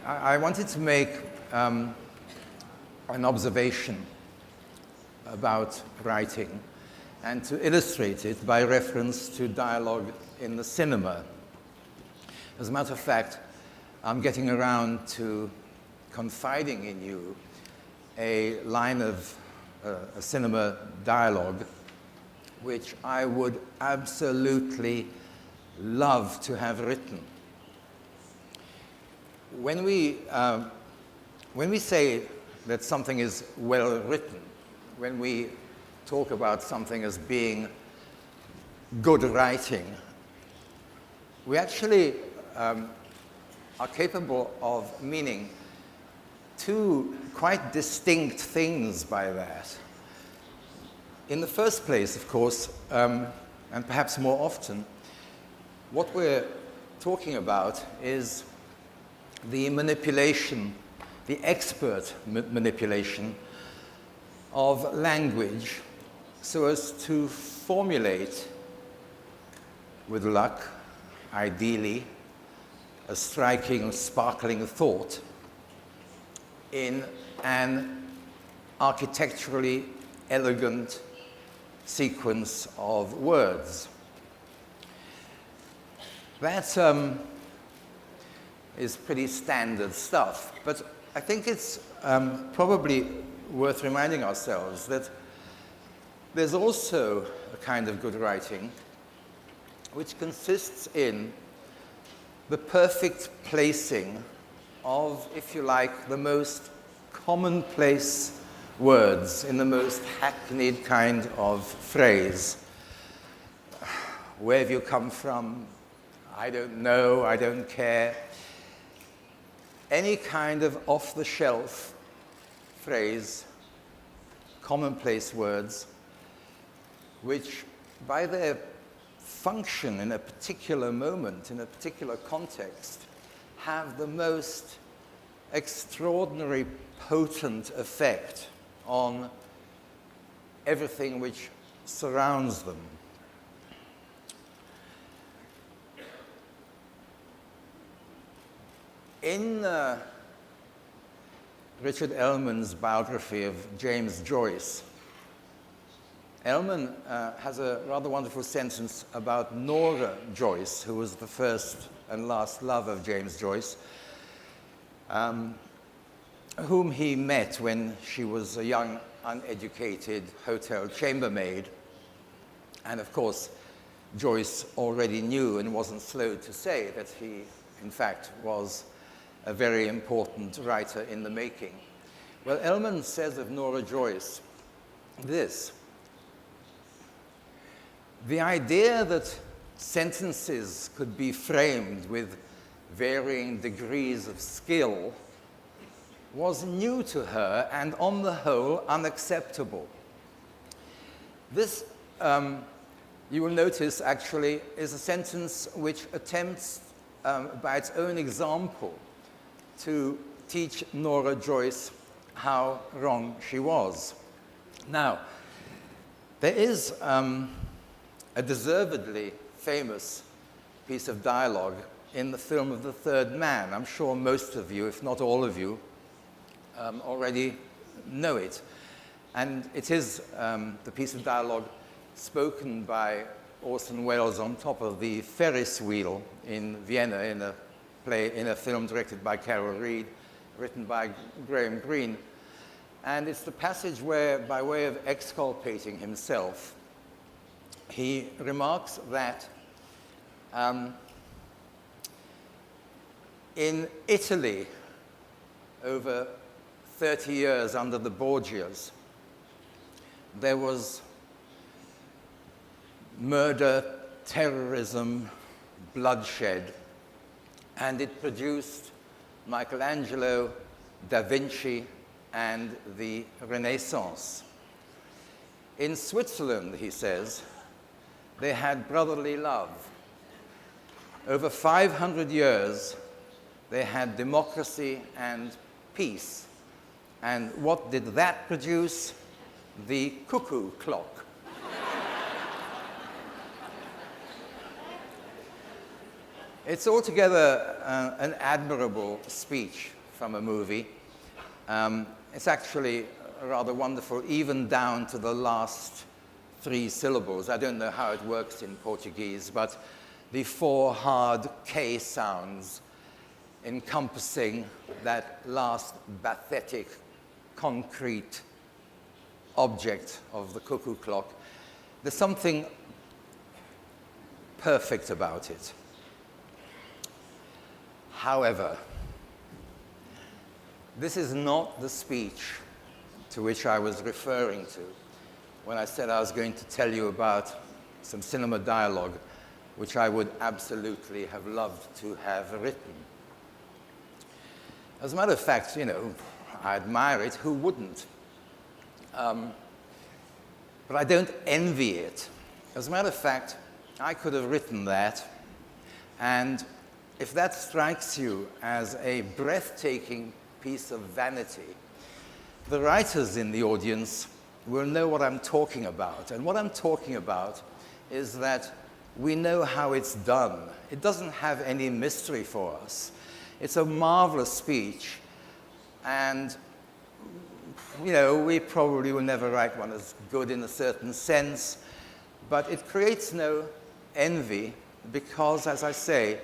I wanted to make an observation about writing and to illustrate it by reference to dialogue in the cinema. As a matter of fact, I'm getting around to confiding in you a line of a cinema dialogue which I would absolutely love to have written. When we say that something is well written, when we talk about something as being good writing, we actually are capable of meaning two quite distinct things by that. In the first place, of course, and perhaps more often, what we're talking about is the manipulation, the expert manipulation of language so as to formulate, with luck, ideally, a striking, sparkling thought in an architecturally elegant sequence of words. That is pretty standard stuff, but I think it's probably worth reminding ourselves that there's also a kind of good writing which consists in the perfect placing of, if you like, the most commonplace words in the most hackneyed kind of phrase. Where have you come from? I don't know, I don't care. Any kind of off-the-shelf phrase, commonplace words, which by their function in a particular moment, in a particular context, have the most extraordinary, potent effect on everything which surrounds them. In Richard Ellman's biography of James Joyce, Ellman has a rather wonderful sentence about Nora Joyce, who was the first and last love of James Joyce, whom he met when she was a young, uneducated hotel chambermaid. And of course, Joyce already knew and wasn't slow to say that he, in fact, was a very important writer in the making. Well, Ellman says of Nora Joyce this: the idea that sentences could be framed with varying degrees of skill was new to her and, on the whole, unacceptable. This, you will notice, actually, is a sentence which attempts, by its own example, to teach Nora Joyce how wrong she was. Now, there is a deservedly famous piece of dialogue in the film of The Third Man. I'm sure most of you, if not all of you, already know it. And it is the piece of dialogue spoken by Orson Welles on top of the Ferris wheel in Vienna in a film directed by Carol Reed, written by Graham Greene. And it's the passage where, by way of exculpating himself, he remarks that in Italy, over 30 years under the Borgias, there was murder, terrorism, bloodshed, and it produced Michelangelo, Da Vinci, and the Renaissance. In Switzerland, he says, they had brotherly love. Over 500 years, they had democracy and peace. And what did that produce? The cuckoo clock. It's altogether an admirable speech from a movie. It's actually rather wonderful, even down to the last 3 syllables. I don't know how it works in Portuguese, but the 4 hard K sounds encompassing that last bathetic, concrete object of the cuckoo clock. There's something perfect about it. However, this is not the speech to which I was referring to when I said I was going to tell you about some cinema dialogue which I would absolutely have loved to have written. As a matter of fact, I admire it. Who wouldn't? But I don't envy it. As a matter of fact, I could have written that, and if that strikes you as a breathtaking piece of vanity, the writers in the audience will know what I'm talking about. And what I'm talking about is that we know how it's done. It doesn't have any mystery for us. It's a marvelous speech, and we probably will never write one as good in a certain sense, but it creates no envy because, as I say,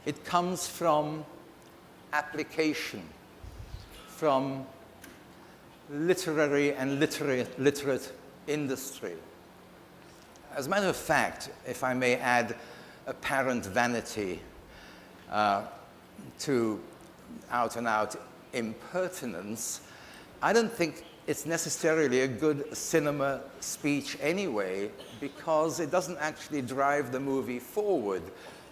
it comes from application, from literary and literate industry. As a matter of fact, if I may add apparent vanity to out-and-out impertinence, I don't think it's necessarily a good cinema speech anyway, because it doesn't actually drive the movie forward.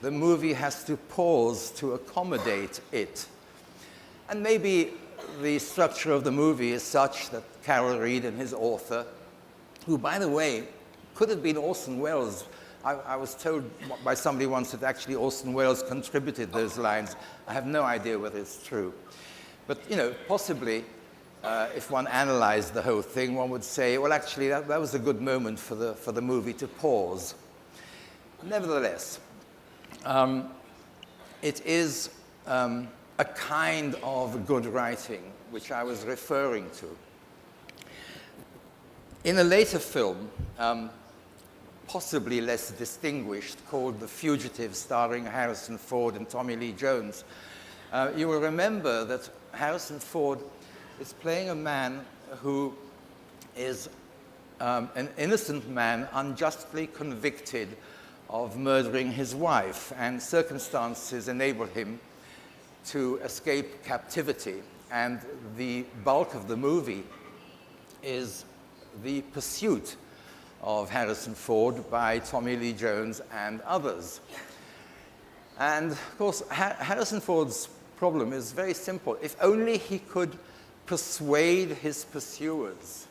The movie has to pause to accommodate it. And maybe the structure of the movie is such that Carol Reed and his author, who, by the way, could have been Orson Welles. I was told by somebody once that actually Orson Welles contributed those lines. I have no idea whether it's true. But, possibly, if one analyzed the whole thing, one would say, well, actually, that was a good moment for the movie to pause. Nevertheless, it is a kind of good writing which I was referring to. In a later film, possibly less distinguished, called The Fugitive, starring Harrison Ford and Tommy Lee Jones, you will remember that Harrison Ford is playing a man who is an innocent man unjustly convicted of murdering his wife, and circumstances enable him to escape captivity. And the bulk of the movie is the pursuit of Harrison Ford by Tommy Lee Jones and others. And of course, Harrison Ford's problem is very simple. If only he could persuade his pursuers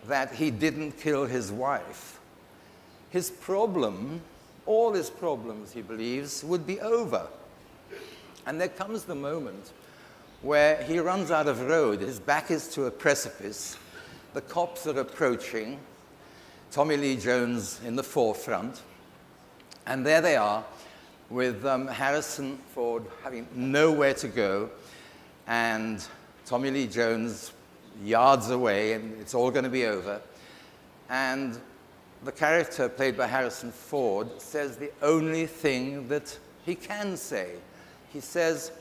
that he didn't kill his wife, his problem, all his problems, he believes, would be over. And there comes the moment where he runs out of road. His back is to a precipice. The cops are approaching, Tommy Lee Jones in the forefront, and there they are with Harrison Ford having nowhere to go, and Tommy Lee Jones yards away, and it's all going to be over. And the character played by Harrison Ford says the only thing that he can say. He says,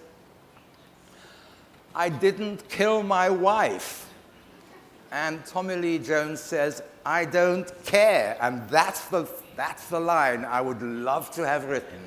"I didn't kill my wife." And Tommy Lee Jones says, "I don't care." And that's the line I would love to have written.